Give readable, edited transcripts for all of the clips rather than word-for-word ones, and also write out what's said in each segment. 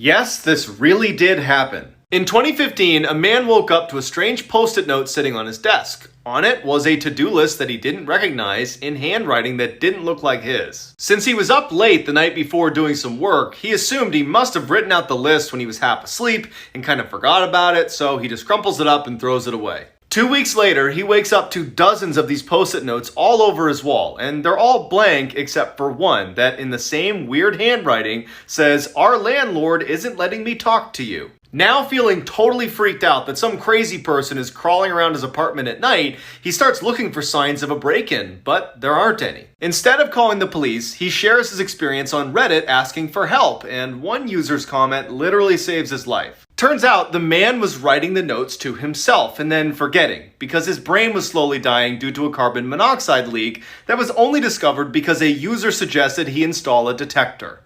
Yes, this really did happen. In 2015, a man woke up to a strange post-it note sitting on his desk. On it was a to-do list that he didn't recognize in handwriting that didn't look like his. Since he was up late the night before doing some work, he assumed he must have written out the list when he was half asleep and kind of forgot about it, so he just crumples it up and throws it away. 2 weeks later, he wakes up to dozens of these post-it notes all over his wall, and they're all blank except for one that, in the same weird handwriting, says, "Our landlord isn't letting me talk to you." Now feeling totally freaked out that some crazy person is crawling around his apartment at night, he starts looking for signs of a break-in, but there aren't any. Instead of calling the police, he shares his experience on Reddit asking for help, and one user's comment literally saves his life. Turns out the man was writing the notes to himself and then forgetting, because his brain was slowly dying due to a carbon monoxide leak that was only discovered because a user suggested he install a detector.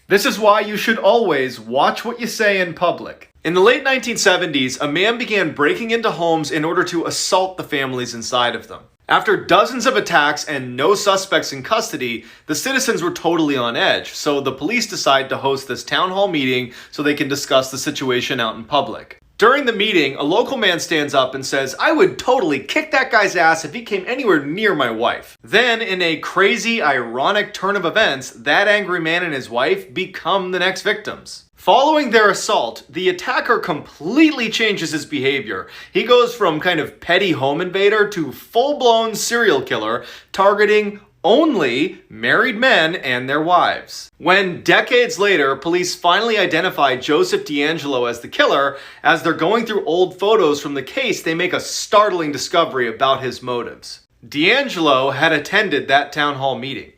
This is why you should always watch what you say in public. In the late 1970s, a man began breaking into homes in order to assault the families inside of them. After dozens of attacks and no suspects in custody, the citizens were totally on edge, so the police decide to host this town hall meeting so they can discuss the situation out in public. During the meeting, a local man stands up and says, "I would totally kick that guy's ass if he came anywhere near my wife." Then, in a crazy, ironic turn of events, that angry man and his wife become the next victims. Following their assault, the attacker completely changes his behavior. He goes from kind of petty home invader to full-blown serial killer, targeting only married men and their wives. When decades later, police finally identify Joseph DeAngelo as the killer, as they're going through old photos from the case, they make a startling discovery about his motives. DeAngelo had attended that town hall meeting.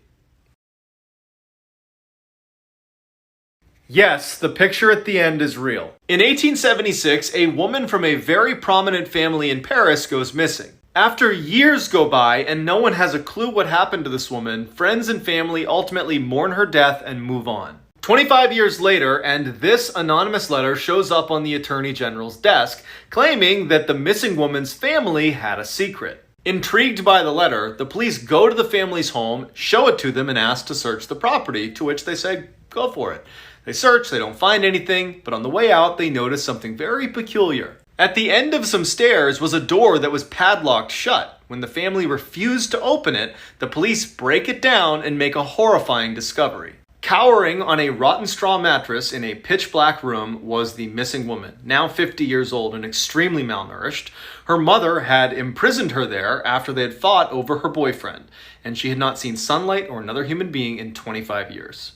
Yes, the picture at the end is real. In 1876, a woman from a very prominent family in Paris goes missing. After years go by and no one has a clue what happened to this woman, friends and family ultimately mourn her death and move on. 25 years later, and this anonymous letter shows up on the Attorney General's desk, claiming that the missing woman's family had a secret. Intrigued by the letter, the police go to the family's home, show it to them, and ask to search the property, to which they say, "Go for it." They search, they don't find anything, but on the way out, they notice something very peculiar. At the end of some stairs was a door that was padlocked shut. When the family refused to open it, the police break it down and make a horrifying discovery. Cowering on a rotten straw mattress in a pitch-black room was the missing woman, now 50 years old and extremely malnourished. Her mother had imprisoned her there after they had fought over her boyfriend, and she had not seen sunlight or another human being in 25 years.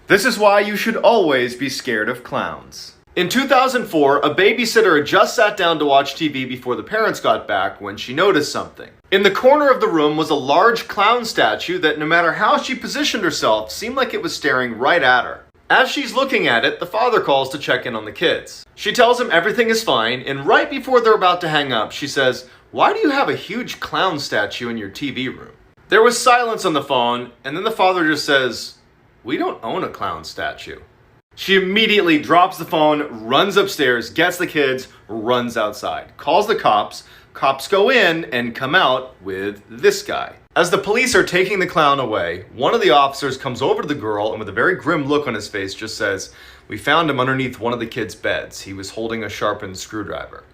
This is why you should always be scared of clowns. In 2004, a babysitter had just sat down to watch TV before the parents got back when she noticed something. In the corner of the room was a large clown statue that, no matter how she positioned herself, seemed like it was staring right at her. As she's looking at it, the father calls to check in on the kids. She tells him everything is fine, and right before they're about to hang up, she says, "Why do you have a huge clown statue in your TV room?" There was silence on the phone, and then the father just says, "We don't own a clown statue." She immediately drops the phone, runs upstairs, gets the kids, runs outside, calls the cops. Cops go in and come out with this guy. As the police are taking the clown away, one of the officers comes over to the girl and with a very grim look on his face just says, "We found him underneath one of the kids' beds. He was holding a sharpened screwdriver."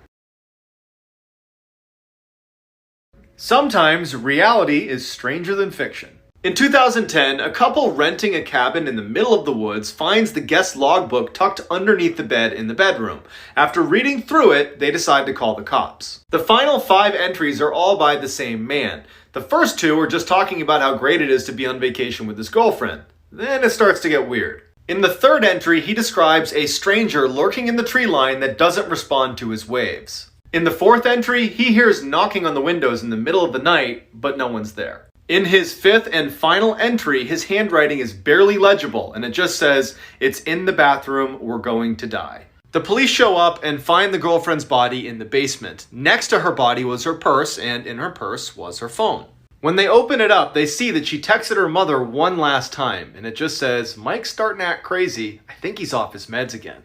Sometimes reality is stranger than fiction. In 2010, a couple renting a cabin in the middle of the woods finds the guest logbook tucked underneath the bed in the bedroom. After reading through it, they decide to call the cops. The final 5 entries are all by the same man. The first 2 are just talking about how great it is to be on vacation with his girlfriend. Then it starts to get weird. In the 3rd entry, he describes a stranger lurking in the tree line that doesn't respond to his waves. In the 4th entry, he hears knocking on the windows in the middle of the night, but no one's there. In his 5th and final entry, his handwriting is barely legible, and it just says, "It's in the bathroom, we're going to die." The police show up and find the girlfriend's body in the basement. Next to her body was her purse, and in her purse was her phone. When they open it up, they see that she texted her mother one last time, and it just says, "Mike's starting to act crazy. I think he's off his meds again."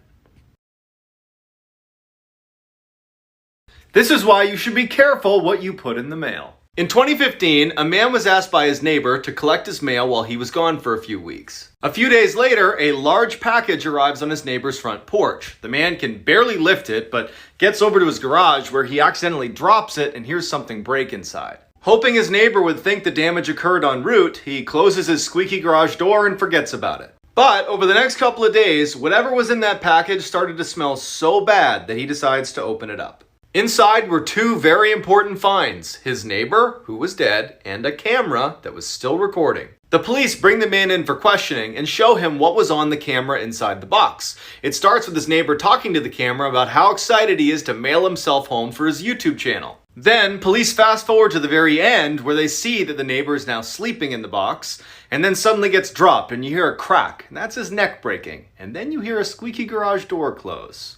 This is why you should be careful what you put in the mail. In 2015, a man was asked by his neighbor to collect his mail while he was gone for a few weeks. A few days later, a large package arrives on his neighbor's front porch. The man can barely lift it, but gets over to his garage where he accidentally drops it and hears something break inside. Hoping his neighbor would think the damage occurred en route, he closes his squeaky garage door and forgets about it. But over the next couple of days, whatever was in that package started to smell so bad that he decides to open it up. Inside were two very important finds: his neighbor, who was dead, and a camera that was still recording. The police bring the man in for questioning and show him what was on the camera inside the box. It starts with his neighbor talking to the camera about how excited he is to mail himself home for his YouTube channel. Then, police fast forward to the very end where they see that the neighbor is now sleeping in the box, and then suddenly gets dropped and you hear a crack, and that's his neck breaking. And then you hear a squeaky garage door close.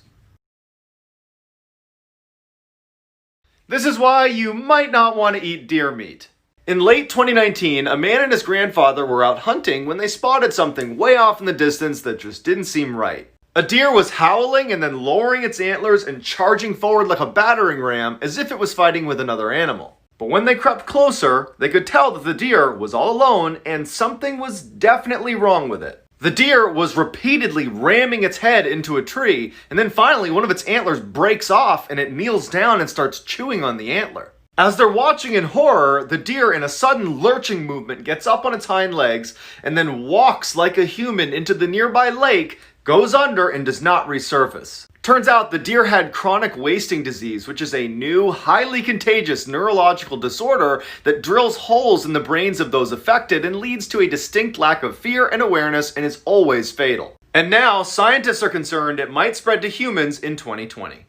This is why you might not want to eat deer meat. In late 2019, a man and his grandfather were out hunting when they spotted something way off in the distance that just didn't seem right. A deer was howling and then lowering its antlers and charging forward like a battering ram as if it was fighting with another animal. But when they crept closer, they could tell that the deer was all alone and something was definitely wrong with it. The deer was repeatedly ramming its head into a tree, and then finally one of its antlers breaks off and it kneels down and starts chewing on the antler. As they're watching in horror, the deer in a sudden lurching movement gets up on its hind legs and then walks like a human into the nearby lake, goes under, and does not resurface. Turns out the deer had chronic wasting disease, which is a new, highly contagious neurological disorder that drills holes in the brains of those affected and leads to a distinct lack of fear and awareness and is always fatal. And now, scientists are concerned it might spread to humans in 2020.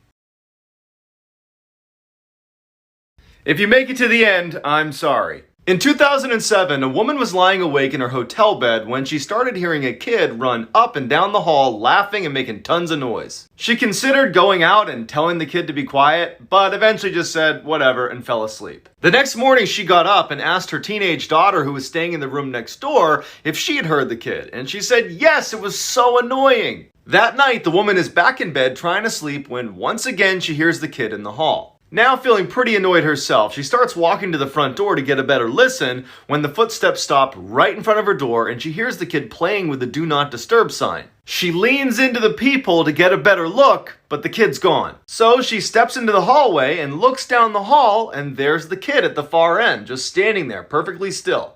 If you make it to the end, I'm sorry. In 2007, a woman was lying awake in her hotel bed when she started hearing a kid run up and down the hall laughing and making tons of noise. She considered going out and telling the kid to be quiet, but eventually just said whatever and fell asleep. The next morning, she got up and asked her teenage daughter, who was staying in the room next door, if she had heard the kid, and she said yes, it was so annoying. That night, the woman is back in bed trying to sleep when once again she hears the kid in the hall. Now feeling pretty annoyed herself, she starts walking to the front door to get a better listen when the footsteps stop right in front of her door and she hears the kid playing with the do not disturb sign. She leans into the peephole to get a better look, but the kid's gone. So she steps into the hallway and looks down the hall, and there's the kid at the far end, just standing there perfectly still.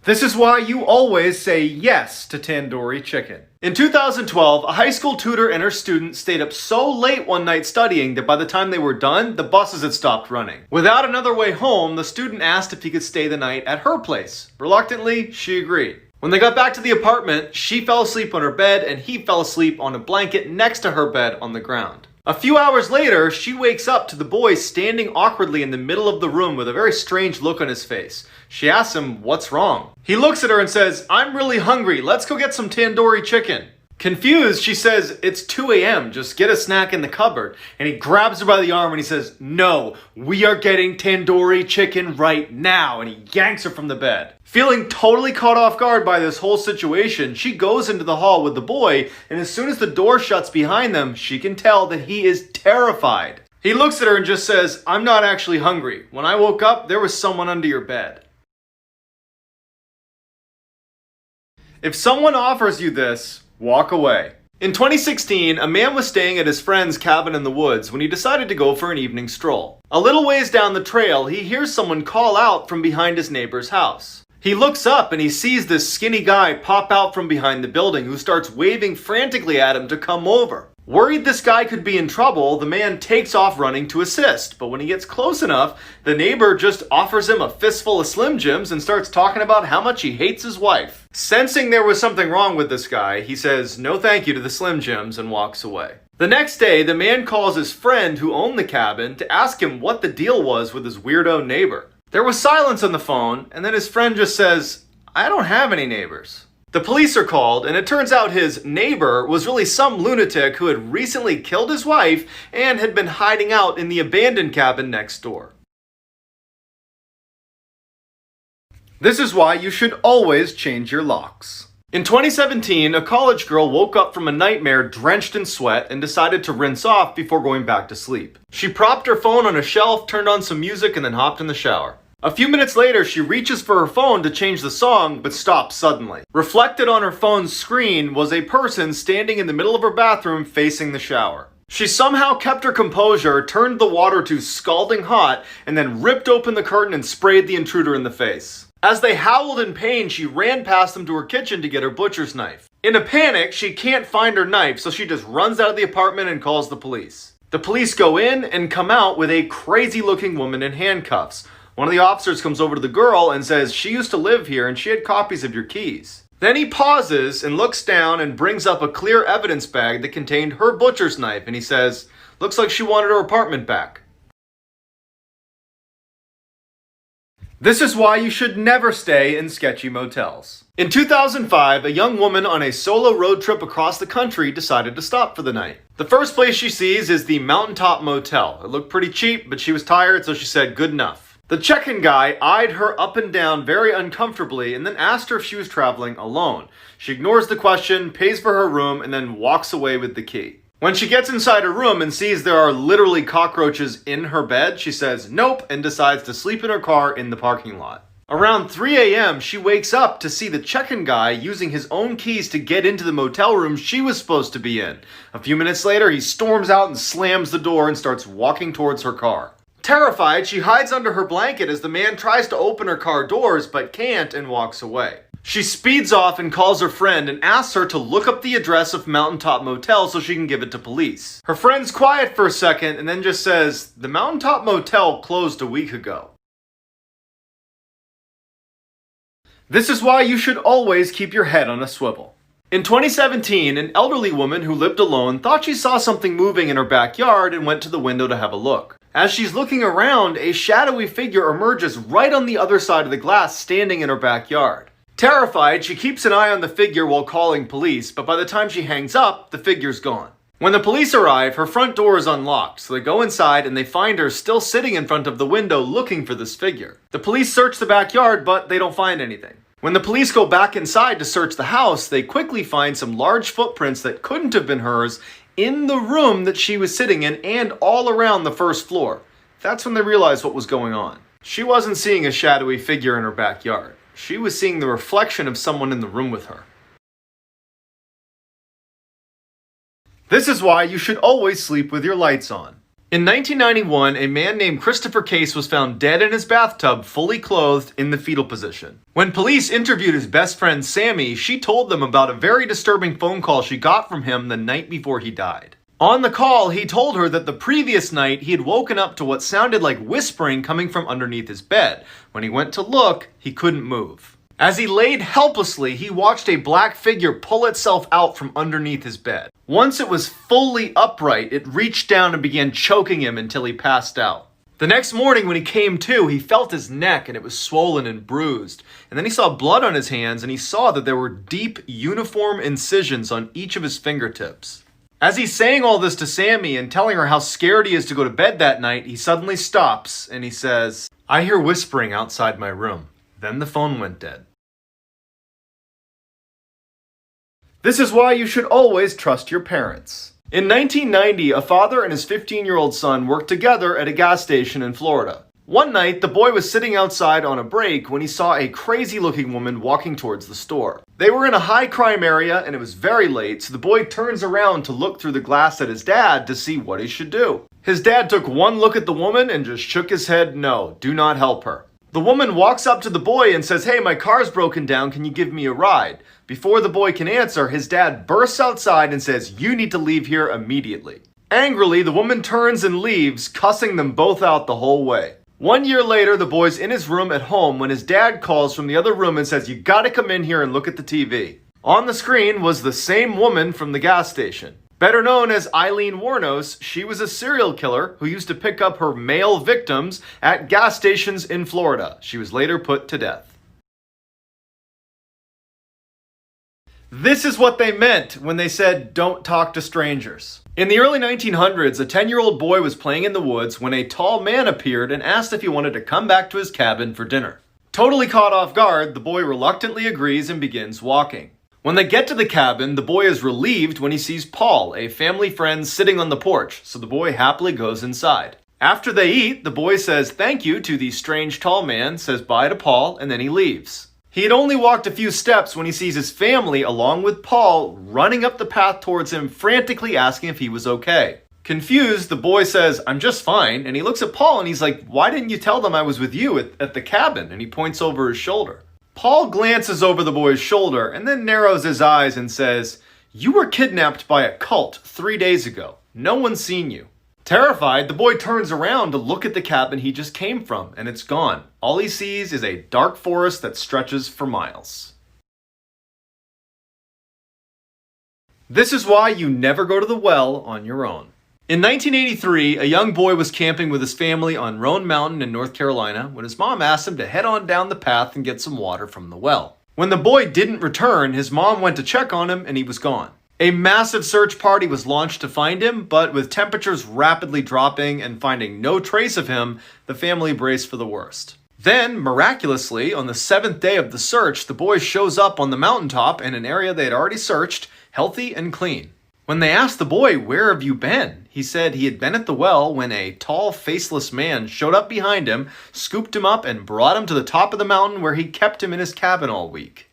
This is why you always say yes to tandoori chicken. In 2012, a high school tutor and her student stayed up so late one night studying that by the time they were done, the buses had stopped running. Without another way home, the student asked if he could stay the night at her place. Reluctantly, she agreed. When they got back to the apartment, she fell asleep on her bed and he fell asleep on a blanket next to her bed on the ground. A few hours later, she wakes up to the boy standing awkwardly in the middle of the room with a very strange look on his face. She asks him, "What's wrong?" He looks at her and says, "I'm really hungry. Let's go get some tandoori chicken." Confused, she says, "It's 2 a.m. Just get a snack in the cupboard." And he grabs her by the arm and he says, "No, we are getting tandoori chicken right now." And he yanks her from the bed. Feeling totally caught off guard by this whole situation, she goes into the hall with the boy, and as soon as the door shuts behind them, she can tell that he is terrified. He looks at her and just says, "I'm not actually hungry. When I woke up, there was someone under your bed." If someone offers you this, walk away. In 2016, a man was staying at his friend's cabin in the woods when he decided to go for an evening stroll. A little ways down the trail, he hears someone call out from behind his neighbor's house. He looks up and he sees this skinny guy pop out from behind the building who starts waving frantically at him to come over. Worried this guy could be in trouble, the man takes off running to assist, but when he gets close enough, the neighbor just offers him a fistful of Slim Jims and starts talking about how much he hates his wife. Sensing there was something wrong with this guy, he says no thank you to the Slim Jims and walks away. The next day, the man calls his friend who owned the cabin to ask him what the deal was with his weirdo neighbor. There was silence on the phone, and then his friend just says, "I don't have any neighbors." The police are called, and it turns out his neighbor was really some lunatic who had recently killed his wife and had been hiding out in the abandoned cabin next door. This is why you should always change your locks. In 2017, a college girl woke up from a nightmare drenched in sweat and decided to rinse off before going back to sleep. She propped her phone on a shelf, turned on some music, and then hopped in the shower. A few minutes later, she reaches for her phone to change the song, but stops suddenly. Reflected on her phone's screen was a person standing in the middle of her bathroom facing the shower. She somehow kept her composure, turned the water to scalding hot, and then ripped open the curtain and sprayed the intruder in the face. As they howled in pain, she ran past them to her kitchen to get her butcher's knife. In a panic, she can't find her knife, so she just runs out of the apartment and calls the police. The police go in and come out with a crazy-looking woman in handcuffs. One of the officers comes over to the girl and says, "She used to live here and she had copies of your keys." Then he pauses and looks down and brings up a clear evidence bag that contained her butcher's knife, and he says, "Looks like she wanted her apartment back." This is why you should never stay in sketchy motels. In 2005, a young woman on a solo road trip across the country decided to stop for the night. The first place she sees is the Mountaintop Motel. It looked pretty cheap, but she was tired, so she said, "Good enough." The check-in guy eyed her up and down very uncomfortably and then asked her if she was traveling alone. She ignores the question, pays for her room, and then walks away with the key. When she gets inside her room and sees there are literally cockroaches in her bed, she says nope and decides to sleep in her car in the parking lot. Around 3 a.m., she wakes up to see the check-in guy using his own keys to get into the motel room she was supposed to be in. A few minutes later, he storms out and slams the door and starts walking towards her car. Terrified, she hides under her blanket as the man tries to open her car doors but can't and walks away. She speeds off and calls her friend and asks her to look up the address of Mountaintop Motel so she can give it to police. Her friend's quiet for a second and then just says, "The Mountaintop Motel closed a week ago." This is why you should always keep your head on a swivel. In 2017, an elderly woman who lived alone thought she saw something moving in her backyard and went to the window to have a look. As she's looking around, a shadowy figure emerges right on the other side of the glass, standing in her backyard. Terrified, she keeps an eye on the figure while calling police, but by the time she hangs up, the figure's gone. When the police arrive, her front door is unlocked, so they go inside and they find her still sitting in front of the window looking for this figure. The police search the backyard, but they don't find anything. When the police go back inside to search the house, they quickly find some large footprints that couldn't have been hers in the room that she was sitting in and all around the first floor. That's when they realized what was going on. She wasn't seeing a shadowy figure in her backyard. She was seeing the reflection of someone in the room with her. This is why you should always sleep with your lights on. In 1991, a man named Christopher Case was found dead in his bathtub, fully clothed in the fetal position. When police interviewed his best friend Sammy, she told them about a very disturbing phone call she got from him the night before he died. On the call, he told her that the previous night he had woken up to what sounded like whispering coming from underneath his bed. When he went to look, he couldn't move. As he laid helplessly, he watched a black figure pull itself out from underneath his bed. Once it was fully upright, it reached down and began choking him until he passed out. The next morning when he came to, he felt his neck and it was swollen and bruised. And then he saw blood on his hands and he saw that there were deep, uniform incisions on each of his fingertips. As he's saying all this to Sammy and telling her how scared he is to go to bed that night, he suddenly stops and he says, "I hear whispering outside my room." Then the phone went dead. This is why you should always trust your parents. In 1990, a father and his 15-year-old son worked together at a gas station in Florida. One night, the boy was sitting outside on a break when he saw a crazy-looking woman walking towards the store. They were in a high-crime area and it was very late, so the boy turns around to look through the glass at his dad to see what he should do. His dad took one look at the woman and just shook his head, "No, do not help her." The woman walks up to the boy and says, "Hey, my car's broken down, can you give me a ride?" Before the boy can answer, his dad bursts outside and says, "You need to leave here immediately." Angrily, the woman turns and leaves, cussing them both out the whole way. 1 year later, the boy's in his room at home when his dad calls from the other room and says, "You gotta come in here and look at the TV." On the screen was the same woman from the gas station. Better known as Eileen Wuornos, she was a serial killer who used to pick up her male victims at gas stations in Florida. She was later put to death. This is what they meant when they said, "Don't talk to strangers." In the early 1900s, a 10-year-old boy was playing in the woods when a tall man appeared and asked if he wanted to come back to his cabin for dinner. Totally caught off guard, the boy reluctantly agrees and begins walking. When they get to the cabin, the boy is relieved when he sees Paul, a family friend, sitting on the porch, so the boy happily goes inside. After they eat, the boy says thank you to the strange tall man, says bye to Paul, and then he leaves. He had only walked a few steps when he sees his family, along with Paul, running up the path towards him, frantically asking if he was okay. Confused, the boy says, I'm just fine, and he looks at Paul and he's like, why didn't you tell them I was with you at the cabin? And he points over his shoulder. Paul glances over the boy's shoulder and then narrows his eyes and says, you were kidnapped by a cult 3 days ago. No one's seen you. Terrified, the boy turns around to look at the cabin he just came from, and it's gone. All he sees is a dark forest that stretches for miles. This is why you never go to the well on your own. In 1983, a young boy was camping with his family on Roan Mountain in North Carolina when his mom asked him to head on down the path and get some water from the well. When the boy didn't return, his mom went to check on him and he was gone. A massive search party was launched to find him, but with temperatures rapidly dropping and finding no trace of him, the family braced for the worst. Then, miraculously, on the 7th day of the search, the boy shows up on the mountaintop in an area they had already searched, healthy and clean. When they asked the boy, where have you been? He said he had been at the well when a tall, faceless man showed up behind him, scooped him up, and brought him to the top of the mountain where he kept him in his cabin all week.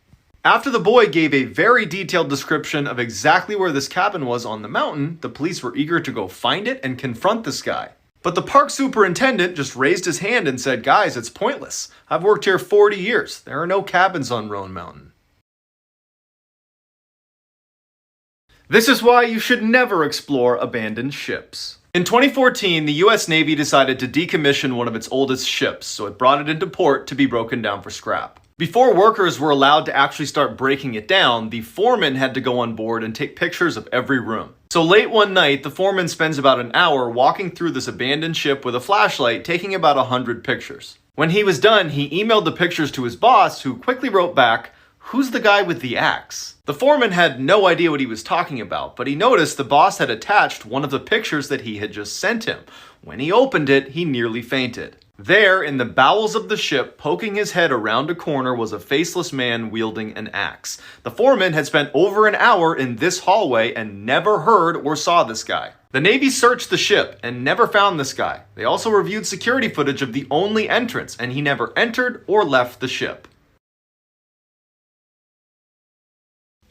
After the boy gave a very detailed description of exactly where this cabin was on the mountain, the police were eager to go find it and confront this guy. But the park superintendent just raised his hand and said, guys, it's pointless. I've worked here 40 years. There are no cabins on Roan Mountain. This is why you should never explore abandoned ships. In 2014, the US Navy decided to decommission one of its oldest ships, so it brought it into port to be broken down for scrap. Before workers were allowed to actually start breaking it down, the foreman had to go on board and take pictures of every room. So late one night, the foreman spends about an hour walking through this abandoned ship with a flashlight, taking about 100 pictures. When he was done, he emailed the pictures to his boss, who quickly wrote back, "Who's the guy with the axe?" The foreman had no idea what he was talking about, but he noticed the boss had attached one of the pictures that he had just sent him. When he opened it, he nearly fainted. There, in the bowels of the ship, poking his head around a corner, was a faceless man wielding an axe. The foreman had spent over an hour in this hallway and never heard or saw this guy. The Navy searched the ship and never found this guy. They also reviewed security footage of the only entrance, and he never entered or left the ship.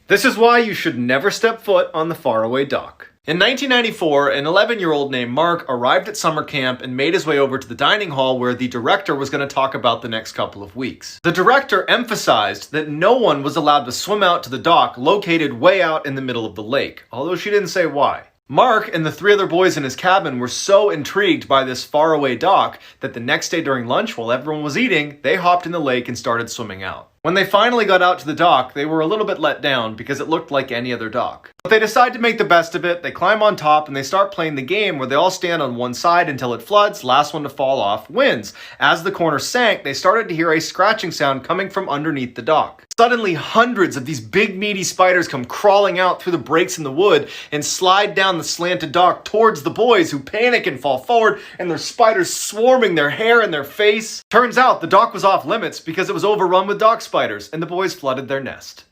This is why you should never step foot on the faraway dock. In 1994, an 11-year-old named Mark arrived at summer camp and made his way over to the dining hall where the director was going to talk about the next couple of weeks. The director emphasized that no one was allowed to swim out to the dock located way out in the middle of the lake, although she didn't say why. Mark and the 3 other boys in his cabin were so intrigued by this faraway dock that the next day during lunch, while everyone was eating, they hopped in the lake and started swimming out. When they finally got out to the dock, they were a little bit let down because it looked like any other dock. But they decide to make the best of it. They climb on top and they start playing the game where they all stand on one side until it floods. Last one to fall off wins. As the corner sank, they started to hear a scratching sound coming from underneath the dock. Suddenly, hundreds of these big meaty spiders come crawling out through the breaks in the wood and slide down the slanted dock towards the boys, who panic and fall forward, and there's spiders swarming their hair and their face. Turns out the dock was off limits because it was overrun with dock spiders, and the boys flooded their nest.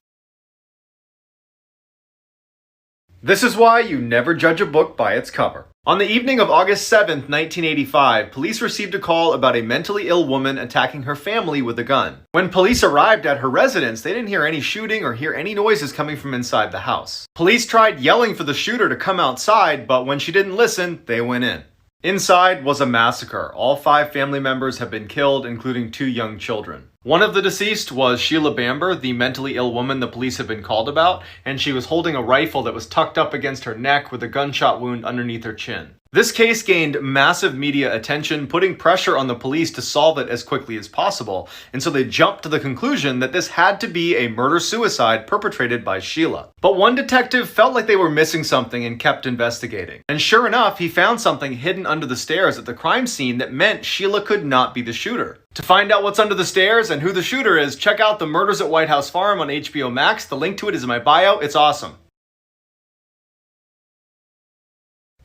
This is why you never judge a book by its cover. On the evening of August 7th, 1985, police received a call about a mentally ill woman attacking her family with a gun. When police arrived at her residence, they didn't hear any shooting or hear any noises coming from inside the house. Police tried yelling for the shooter to come outside, but when she didn't listen, they went in. Inside was a massacre. All 5 family members have been killed, including 2 young children. One of the deceased was Sheila Bamber, the mentally ill woman the police had been called about, and she was holding a rifle that was tucked up against her neck with a gunshot wound underneath her chin. This case gained massive media attention, putting pressure on the police to solve it as quickly as possible, and so they jumped to the conclusion that this had to be a murder-suicide perpetrated by Sheila. But one detective felt like they were missing something and kept investigating. And sure enough, he found something hidden under the stairs at the crime scene that meant Sheila could not be the shooter. To find out what's under the stairs and who the shooter is, check out The Murders at White House Farm on HBO Max. The link to it is in my bio. It's awesome.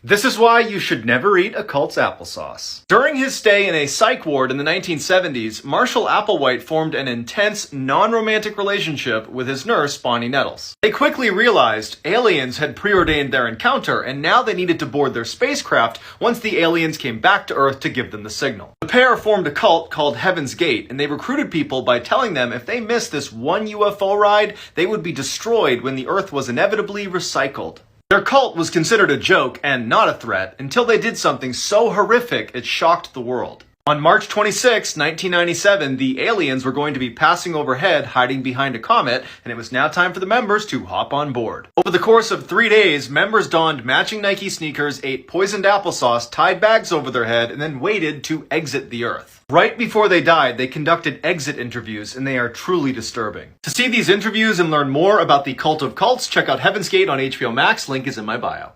This is why you should never eat a cult's applesauce. During his stay in a psych ward in the 1970s, Marshall Applewhite formed an intense, non-romantic relationship with his nurse, Bonnie Nettles. They quickly realized aliens had preordained their encounter, and now they needed to board their spacecraft once the aliens came back to Earth to give them the signal. The pair formed a cult called Heaven's Gate, and they recruited people by telling them if they missed this one UFO ride, they would be destroyed when the Earth was inevitably recycled. Their cult was considered a joke and not a threat until they did something so horrific it shocked the world. On March 26, 1997, the aliens were going to be passing overhead, hiding behind a comet, and it was now time for the members to hop on board. Over the course of 3 days, members donned matching Nike sneakers, ate poisoned applesauce, tied bags over their head, and then waited to exit the Earth. Right before they died, they conducted exit interviews, and they are truly disturbing. To see these interviews and learn more about the cult of cults, check out Heaven's Gate on HBO Max. Link is in my bio.